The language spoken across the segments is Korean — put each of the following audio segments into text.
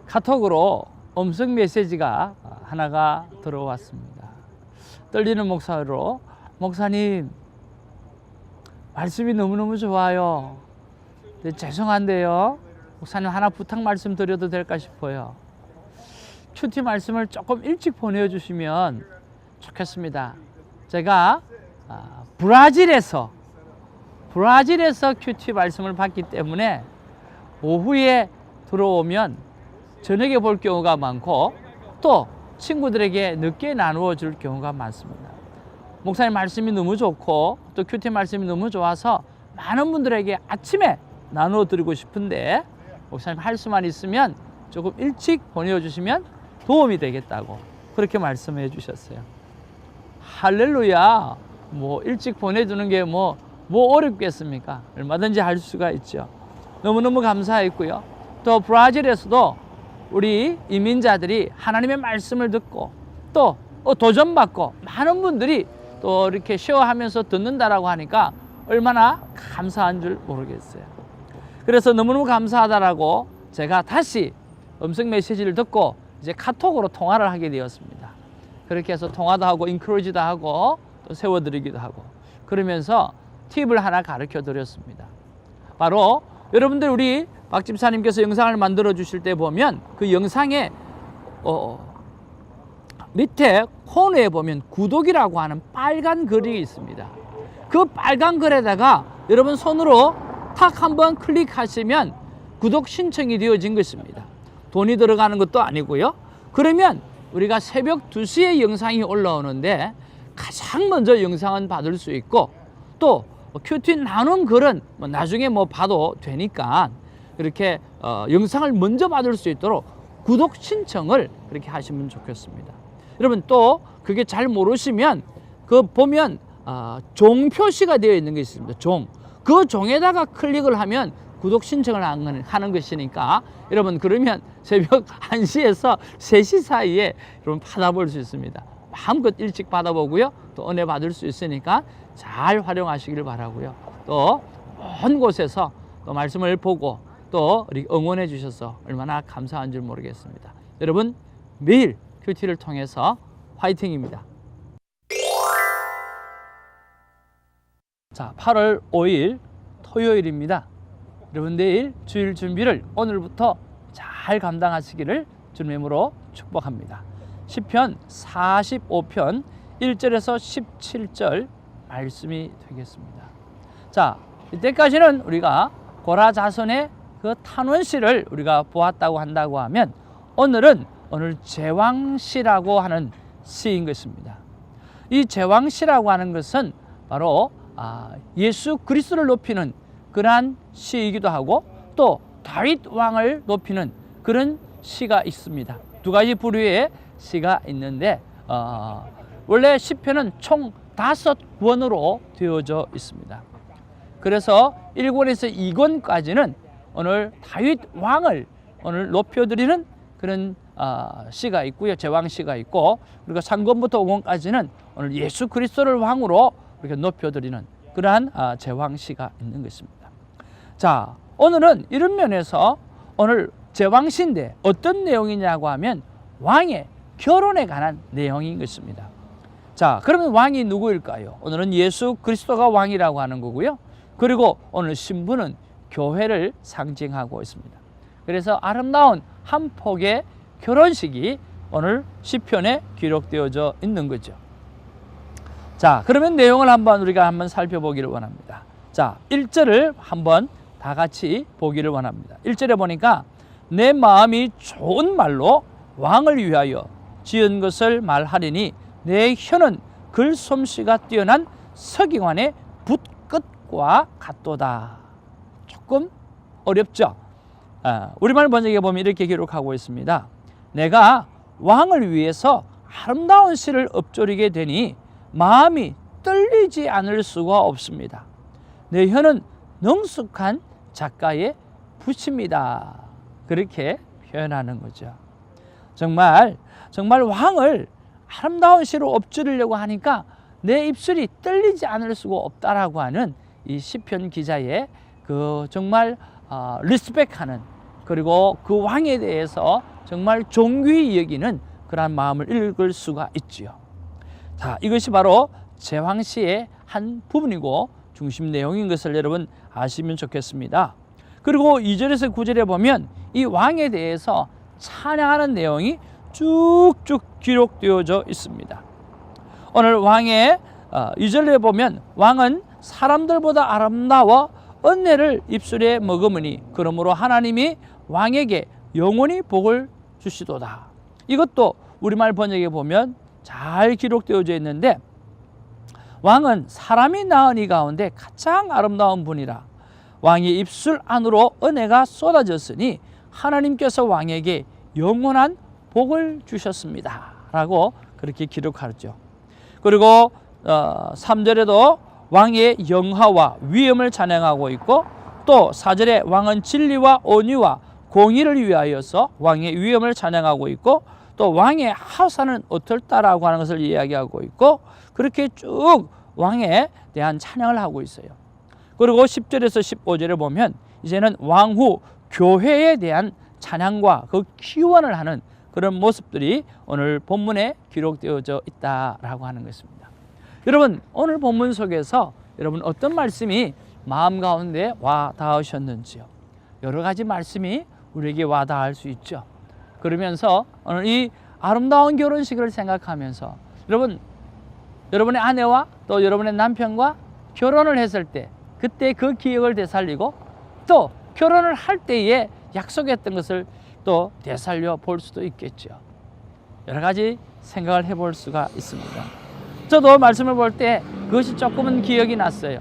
카톡으로 음성 메시지가 하나가 들어왔습니다. 떨리는 목소리로, 목사님 말씀이 너무너무 좋아요. 근데 죄송한데요, 목사님 하나 부탁 말씀 드려도 될까 싶어요. 큐티 말씀을 조금 일찍 보내주시면 좋겠습니다. 제가 브라질에서 큐티 말씀을 받기 때문에 오후에 들어오면 저녁에 볼 경우가 많고, 또 친구들에게 늦게 나누어 줄 경우가 많습니다. 목사님 말씀이 너무 좋고 또 큐티 말씀이 너무 좋아서 많은 분들에게 아침에 나누어 드리고 싶은데, 목사님 할 수만 있으면 조금 일찍 보내주시면 도움이 되겠다고 그렇게 말씀해 주셨어요. 할렐루야. 뭐 일찍 보내주는 게 뭐 어렵겠습니까? 얼마든지 할 수가 있죠. 너무너무 감사했고요. 또 브라질에서도 우리 이민자들이 하나님의 말씀을 듣고 또 도전받고 많은 분들이 또 이렇게 쉐어하면서 듣는다라고 하니까 얼마나 감사한 줄 모르겠어요. 그래서 너무너무 감사하다라고 제가 다시 음성 메시지를 듣고 이제 카톡으로 통화를 하게 되었습니다. 그렇게 해서 통화도 하고 인크로지도 하고 또 세워드리기도 하고, 그러면서 팁을 하나 가르쳐 드렸습니다. 바로 여러분들, 우리 박 집사님께서 영상을 만들어 주실 때 보면 그 영상에 밑에 코너에 보면 구독이라고 하는 빨간 글이 있습니다. 그 빨간 글에다가 여러분 손으로 탁 한번 클릭하시면 구독 신청이 되어진 것입니다. 돈이 들어가는 것도 아니고요. 그러면 우리가 새벽 2시에 영상이 올라오는데 가장 먼저 영상은 받을 수 있고, 또 큐티 나눈 글은 나중에 봐도 되니까 이렇게 영상을 먼저 받을 수 있도록 구독 신청을 그렇게 하시면 좋겠습니다. 여러분, 또 그게 잘 모르시면 그 보면 종 표시가 되어 있는 게 있습니다. 그 종에다가 클릭을 하면 구독 신청을 하는 것이니까, 여러분 그러면 새벽 1시에서 3시 사이에 여러분 받아볼 수 있습니다. 마음껏 일찍 받아보고요. 또 은혜 받을 수 있으니까 잘 활용하시길 바라고요. 또 먼 곳에서 또 말씀을 보고 또 응원해 주셔서 얼마나 감사한 줄 모르겠습니다. 여러분, 매일 큐티를 통해서 화이팅입니다. 자, 8월 5일 토요일입니다. 여러분, 내일 주일 준비를 오늘부터 잘 감당하시기를 주님의 이름으로 축복합니다. 시편 45편 1절에서 17절 말씀이 되겠습니다. 자, 이때까지는 우리가 고라 자손의 그 탄원시를 우리가 보았다고 한다고 하면, 오늘 제왕시라고 하는 시인 것입니다. 이 제왕시라고 하는 것은 바로 예수 그리스도를 높이는 그러한 시이기도 하고, 또 다윗 왕을 높이는 그런 시가 있습니다. 두 가지 부류의 시가 있는데, 원래 시편은 총 5권으로 되어져 있습니다. 그래서 1권에서 2권까지는 오늘 다윗 왕을 오늘 높여드리는 그런 시가 있고요. 제왕시가 있고, 그리고 3권부터 5권까지는 오늘 예수 그리스도를 왕으로 이렇게 높여드리는 그러한 제왕시가 있는 것입니다. 자, 오늘은 이런 면에서 오늘 제왕시인데 어떤 내용이냐고 하면 왕의 결혼에 관한 내용인 것입니다. 자, 그러면 왕이 누구일까요? 오늘은 예수 그리스도가 왕이라고 하는 거고요. 그리고 오늘 신부는 교회를 상징하고 있습니다. 그래서 아름다운 한 폭의 결혼식이 오늘 시편에 기록되어져 있는 거죠. 자, 그러면 내용을 우리가 한번 살펴보기를 원합니다. 자, 1절을 한번 다 같이 보기를 원합니다. 1절에 보니까 내 마음이 좋은 말로 왕을 위하여 지은 것을 말하리니 내 혀는 글솜씨가 뛰어난 서기관의 붓끝과 같도다. 조금 어렵죠? 우리말 번역에 보면 이렇게 기록하고 있습니다. 내가 왕을 위해서 아름다운 시를 읊조리게 되니 마음이 떨리지 않을 수가 없습니다. 내 혀는 능숙한 작가의 붓입니다. 그렇게 표현하는 거죠. 정말 왕을 아름다운 시로 읊조리려고 하니까 내 입술이 떨리지 않을 수가 없다라고 하는 이 시편 기자의 그 정말 리스펙하는, 그리고 그 왕에 대해서 정말 존귀히 여기는 그러한 마음을 읽을 수가 있지요. 자, 이것이 바로 제왕시의 한 부분이고 중심 내용인 것을 여러분 아시면 좋겠습니다. 그리고 2절에서 9절에 보면 이 왕에 대해서 찬양하는 내용이 쭉쭉 기록되어져 있습니다. 오늘 왕의 2절에 보면 왕은 사람들보다 아름다워 은혜를 입술에 머금으니 그러므로 하나님이 왕에게 영원히 복을 주시도다. 이것도 우리말 번역에 보면 잘 기록되어져 있는데 왕은 사람이 낳은 이 가운데 가장 아름다운 분이라 왕의 입술 안으로 은혜가 쏟아졌으니 하나님께서 왕에게 영원한 복을 주셨습니다 라고 그렇게 기록하죠. 그리고 3절에도 왕의 영화와 위엄을 찬양하고 있고 또 4절에 왕은 진리와 온유와 공의를 위하여서 왕의 위엄을 찬양하고 있고 또 왕의 하사는 어떨다라고 하는 것을 이야기하고 있고 그렇게 쭉 왕에 대한 찬양을 하고 있어요. 그리고 10절에서 15절에 보면 이제는 왕후 교회에 대한 찬양과 그 기원을 하는 그런 모습들이 오늘 본문에 기록되어져 있다라고 하는 것입니다. 여러분, 오늘 본문 속에서 여러분 어떤 말씀이 마음 가운데 와 닿으셨는지요? 여러 가지 말씀이 우리에게 와 닿을 수 있죠. 그러면서 오늘 이 아름다운 결혼식을 생각하면서 여러분의 아내와 또 여러분의 남편과 결혼을 했을 때 그때 그 기억을 되살리고 또 결혼을 할 때에 약속했던 것을 또 되살려 볼 수도 있겠죠. 여러 가지 생각을 해볼 수가 있습니다. 저도 말씀을 볼 때 그것이 조금은 기억이 났어요.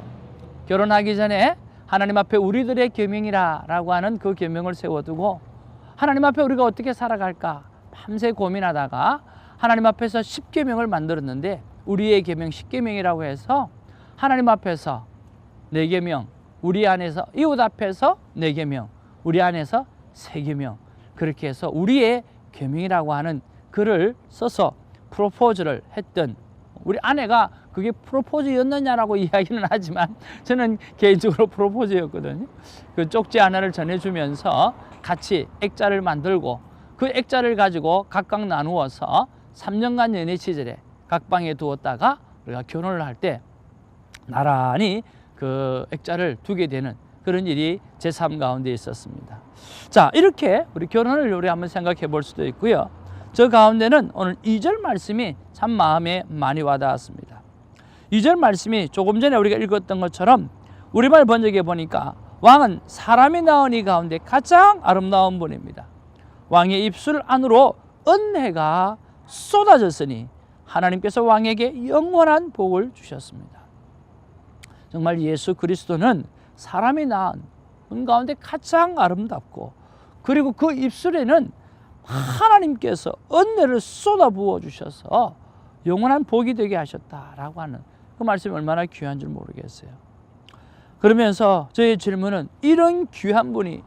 결혼하기 전에 하나님 앞에 우리들의 계명이라고 하는 그 계명을 세워두고 하나님 앞에 우리가 어떻게 살아갈까 밤새 고민하다가 하나님 앞에서 10계명을 만들었는데 우리의 계명 10계명이라고 해서 하나님 앞에서 4계명, 우리 안에서 이웃 앞에서 4계명, 우리 안에서 3계명, 그렇게 해서 우리의 계명이라고 하는 글을 써서 프로포즈를 했던 우리 아내가 그게 프로포즈였느냐라고 이야기는 하지만 저는 개인적으로 프로포즈였거든요. 그 쪽지 하나를 전해주면서 같이 액자를 만들고 그 액자를 가지고 각각 나누어서 3년간 연애 시절에 각 방에 두었다가 우리가 결혼을 할 때 나란히 그 액자를 두게 되는 그런 일이 제 삶 가운데 있었습니다. 자, 이렇게 우리 결혼을 우리 한번 생각해 볼 수도 있고요. 저 가운데는 오늘 2절 말씀이 참 마음에 많이 와닿았습니다. 2절 말씀이 조금 전에 우리가 읽었던 것처럼 우리말 번역에 보니까 왕은 사람이 낳은 이 가운데 가장 아름다운 분입니다. 왕의 입술 안으로 은혜가 쏟아졌으니 하나님께서 왕에게 영원한 복을 주셨습니다. 정말 예수 그리스도는 사람이 낳은 분 가운데 가장 아름답고 그리고 그 입술에는 하나님께서 은혜를 쏟아 부어 주셔서 영원한 복이 되게 하셨다라고 하는 그 말씀이 얼마나 귀한 줄 모르겠어요. 그러면서 저의 질문은 이런 귀한 분이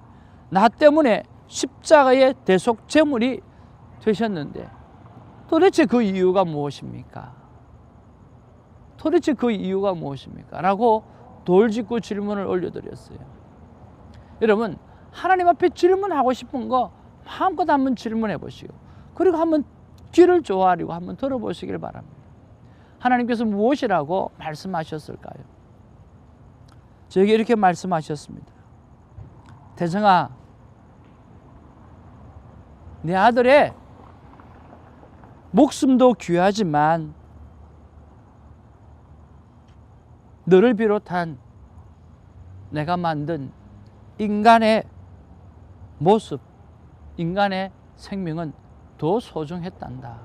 나 때문에 십자가의 대속 제물이 되셨는데 도대체 그 이유가 무엇입니까? 도대체 그 이유가 무엇입니까? 라고 돌직구 질문을 올려드렸어요. 여러분, 하나님 앞에 질문하고 싶은 거 마음껏 한번 질문해 보시고 그리고 한번 귀를 조아리고 한번 들어보시길 바랍니다. 하나님께서 무엇이라고 말씀하셨을까요? 저에게 이렇게 말씀하셨습니다. 대성아, 내 아들의 목숨도 귀하지만 너를 비롯한 내가 만든 인간의 모습, 인간의 생명은 더 소중했단다.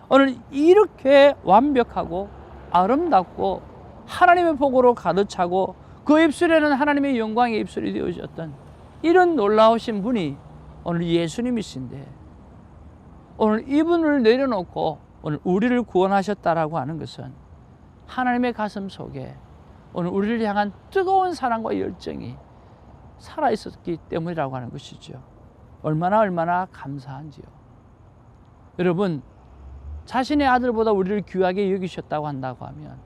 오늘 이렇게 완벽하고 아름답고 하나님의 복으로 가득 차고 그 입술에는 하나님의 영광의 입술이 되어졌던 이런 놀라우신 분이 오늘 예수님이신데 오늘 이분을 내려놓고 오늘 우리를 구원하셨다라고 하는 것은 하나님의 가슴 속에 오늘 우리를 향한 뜨거운 사랑과 열정이 살아있었기 때문이라고 하는 것이죠. 얼마나 감사한지요. 여러분, 자신의 아들보다 우리를 귀하게 여기셨다고 한다고 하면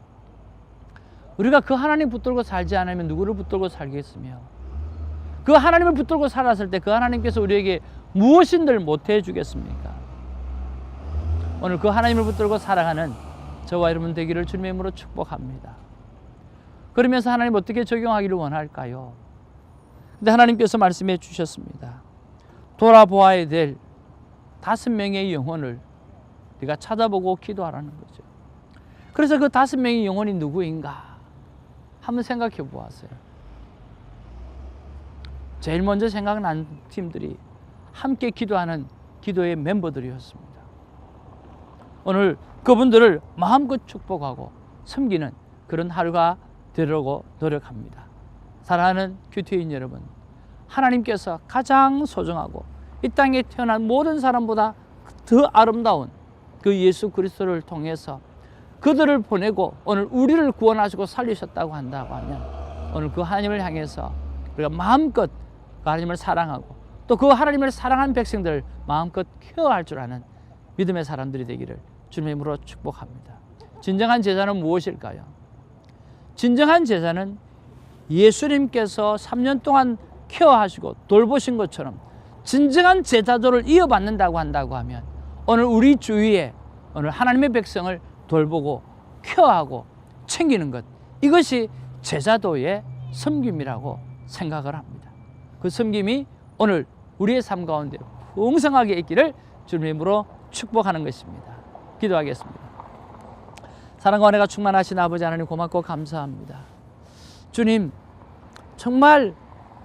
우리가 그 하나님 붙들고 살지 않으면 누구를 붙들고 살겠으며 그 하나님을 붙들고 살았을 때 그 하나님께서 우리에게 무엇인들 못해 주겠습니까? 오늘 그 하나님을 붙들고 살아가는 저와 여러분 되기를 주님의 이름으로 축복합니다. 그러면서 하나님 어떻게 적용하기를 원할까요? 근데 하나님께서 말씀해 주셨습니다. 돌아보아야 될 5명의 영혼을 네가 찾아보고 기도하라는 거죠. 그래서 그 5명의 영혼이 누구인가 한번 생각해 보았어요. 제일 먼저 생각난 팀들이 함께 기도하는 기도의 멤버들이었습니다. 오늘 그분들을 마음껏 축복하고 섬기는 그런 하루가 되려고 노력합니다. 사랑하는 큐티인 여러분, 하나님께서 가장 소중하고 이 땅에 태어난 모든 사람보다 더 아름다운 그 예수 그리스도를 통해서 그들을 보내고 오늘 우리를 구원하시고 살리셨다고 한다고 하면 오늘 그 하나님을 향해서 우리가 마음껏 그 하나님을 사랑하고 또 그 하나님을 사랑한 백성들을 마음껏 케어할 줄 아는 믿음의 사람들이 되기를 주님의 이름으로 축복합니다. 진정한 제자는 무엇일까요? 진정한 제자는 예수님께서 3년 동안 케어하시고 돌보신 것처럼 진정한 제자도를 이어받는다고 한다고 하면 오늘 우리 주위에 오늘 하나님의 백성을 돌보고 케어하고 챙기는 것, 이것이 제자도의 섬김이라고 생각을 합니다. 그 섬김이 오늘 우리의 삶 가운데 풍성하게 있기를 주님의 이름으로 축복하는 것입니다. 기도하겠습니다. 사랑과 은혜가 충만하신 아버지 하나님 고맙고 감사합니다. 주님, 정말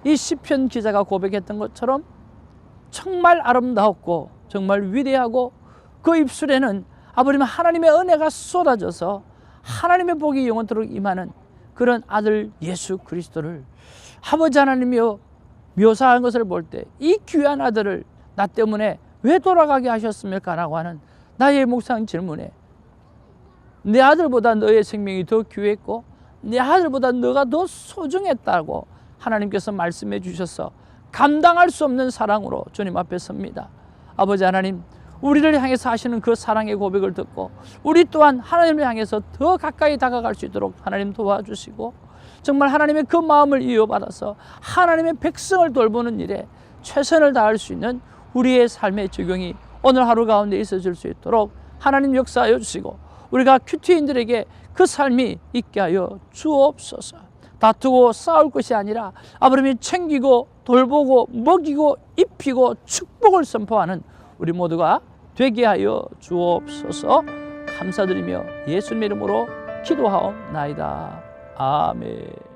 이 시편 기자가 고백했던 것처럼 정말 아름다웠고 정말 위대하고 그 입술에는 아버님 하나님의 은혜가 쏟아져서 하나님의 복이 영원토록 임하는 그런 아들 예수 그리스도를 아버지 하나님이여 묘사한 것을 볼 때 이 귀한 아들을 나 때문에 왜 돌아가게 하셨습니까? 라고 하는 나의 묵상 질문에 내 아들보다 너의 생명이 더 귀했고 내 아들보다 너가 더 소중했다고 하나님께서 말씀해 주셔서 감당할 수 없는 사랑으로 주님 앞에 섭니다. 아버지 하나님, 우리를 향해서 하시는 그 사랑의 고백을 듣고 우리 또한 하나님을 향해서 더 가까이 다가갈 수 있도록 하나님 도와주시고 정말 하나님의 그 마음을 이어받아서 하나님의 백성을 돌보는 일에 최선을 다할 수 있는 우리의 삶의 적용이 오늘 하루 가운데 있어질 수 있도록 하나님 역사하여 주시고 우리가 큐티인들에게 그 삶이 있게 하여 주옵소서. 다투고 싸울 것이 아니라 아버님이 챙기고 돌보고 먹이고 입히고 축복을 선포하는 우리 모두가 되게 하여 주옵소서. 감사드리며 예수님의 이름으로 기도하옵나이다. 아멘.